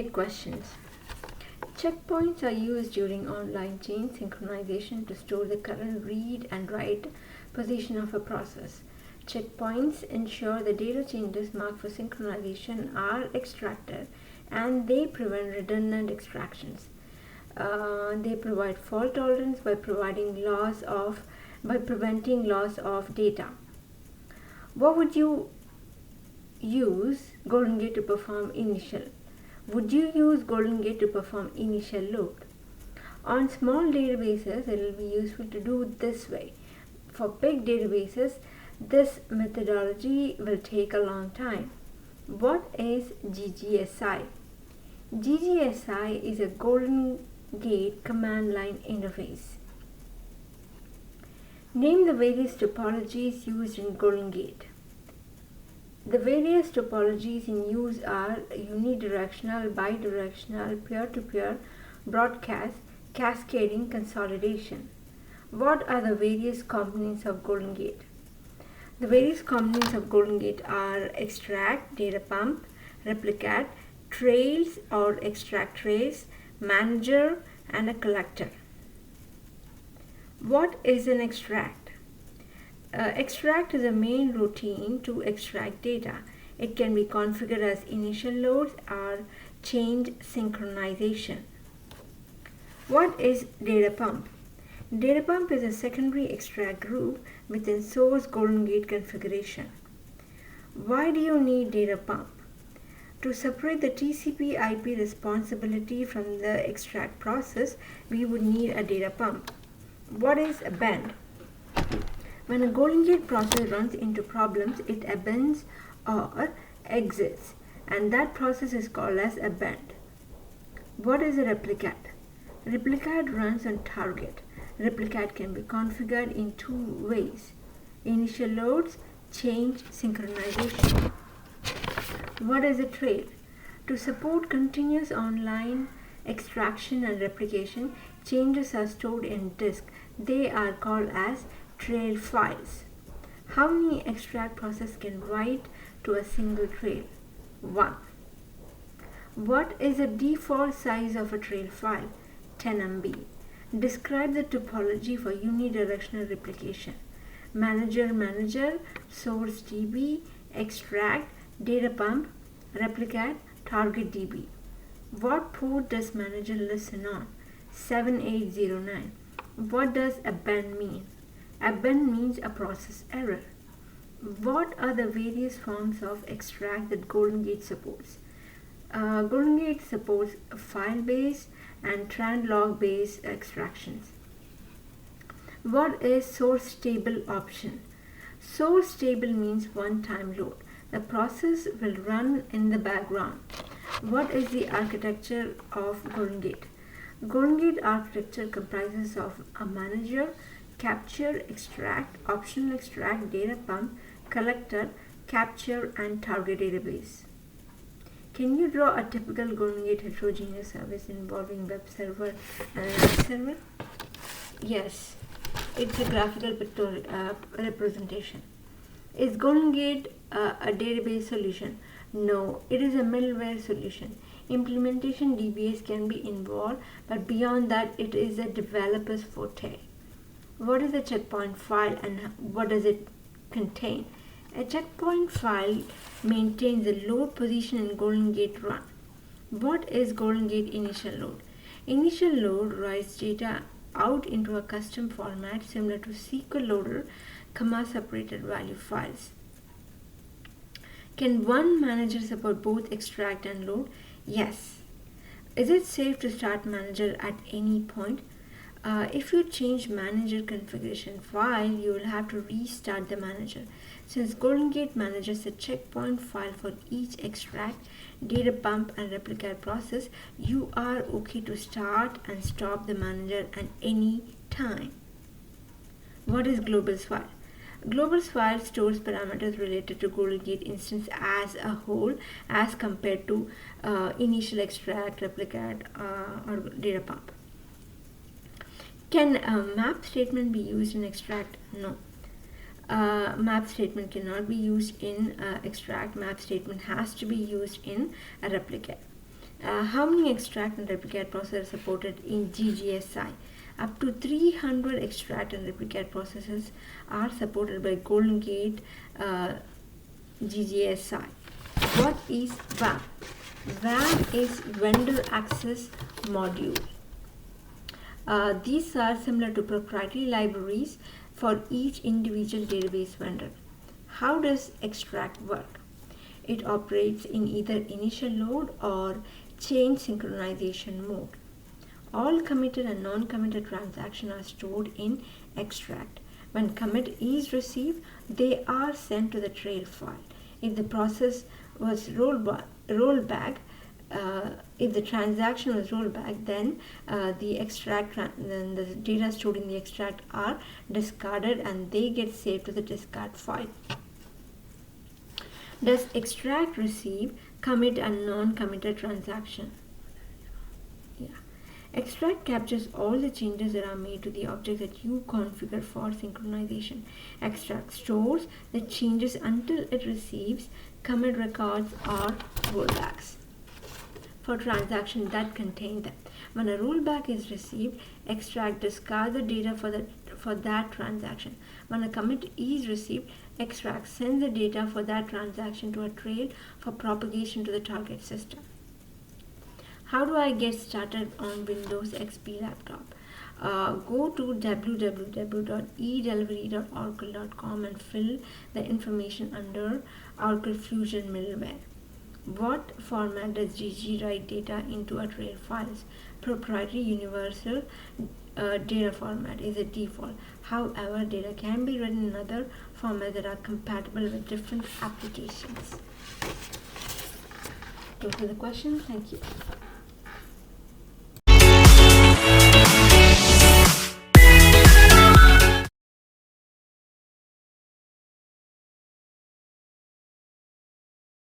Goldengate questions. Checkpoints are used during online chain synchronization to store the current read and write position of a process. Checkpoints ensure the data changes marked for synchronization are extracted and they prevent redundant extractions. They provide fault tolerance by preventing loss of data. What would you use Goldengate to perform initial? Would you use Goldengate to perform initial load? On small databases, it will be useful to do it this way. For big databases, this methodology will take a long time. What is GGSI? GGSI is a Goldengate command line interface. Name the various topologies used in Goldengate. The various topologies in use are unidirectional, bidirectional, peer-to-peer, broadcast, cascading, consolidation. What are the various components of Goldengate? The various components of Goldengate are extract, data pump, replicate, trails or extract trace, manager, and a collector. What is an extract? Extract is a main routine to extract data. It can be configured as initial loads or change synchronization. What is data pump? Data pump is a secondary extract group within source Goldengate configuration. Why do you need data pump? To separate the TCP/IP responsibility from the extract process, we would need a data pump. What is a bend? When a Goldengate process runs into problems, it abends or exits, and that process is called as a bend. What is a replicate? Replicate runs on target. Replicate can be configured in two ways: initial loads, change synchronization. What is a trail? To support continuous online extraction and replication, changes are stored in disk. They are called as trail files. How many extract processes can write to a single trail? 1. What is the default size of a trail file? 10 MB. Describe the topology for unidirectional replication. Manager, source DB, extract, data pump, replicate, target DB. What port does manager listen on? 7809. What does a bend mean? A bend means a process error. What are the various forms of extract that Goldengate supports? Goldengate supports file-based and trend-log-based extractions. What is source table option? Source table means one-time load. The process will run in the background. What is the architecture of Goldengate? Goldengate architecture comprises of a manager, capture, extract, optional extract, data pump, collector, capture, and target database. Can you draw a typical Goldengate heterogeneous service involving web server and live server? Yes, it's a graphical representation. Is Goldengate a database solution? No, it is a middleware solution. Implementation DBAs can be involved, but beyond that, it is a developer's forte. What is a checkpoint file and what does it contain? A checkpoint file maintains the load position in Goldengate run. What is Goldengate initial load? Initial load writes data out into a custom format similar to SQL loader, comma-separated value files. Can one manager support both extract and load? Yes. Is it safe to start manager at any point? If you change manager configuration file, you will have to restart the manager. Since Goldengate manages a checkpoint file for each extract, data pump, and replicate process, you are okay to start and stop the manager at any time. What is globals file? Globals file stores parameters related to Goldengate instance as a whole as compared to initial extract, replicate, or data pump. Can a map statement be used in extract? No. Map statement cannot be used in extract. Map statement has to be used in a replicate. How many extract and replicate processes are supported in GGSI? Up to 300 extract and replicate processes are supported by Goldengate GGSI. What is VAM? VAM is Vendor Access Module. These are similar to proprietary libraries for each individual database vendor. How does extract work? It operates in either initial load or change synchronization mode. All committed and non-committed transactions are stored in extract. When commit is received, they are sent to the trail file. If the process was rolled back, if the transaction was rolled back, then then the data stored in the extract are discarded and they get saved to the discard file. Does extract receive commit and non-committed transaction? Yeah. Extract captures all the changes that are made to the object that you configure for synchronization. Extract stores the changes until it receives commit records or rollbacks for transactions that contain them. When a rollback is received, extract discards the data for that transaction. When a commit is received, extract sends the data for that transaction to a trail for propagation to the target system. How do I get started on Windows XP laptop? Go to www.edelivery.oracle.com and fill the information under Oracle Fusion middleware. What format does GG write data into a trail files? Proprietary universal data format is a default. However, data can be written in other formats that are compatible with different applications. Those are the questions. Thank you.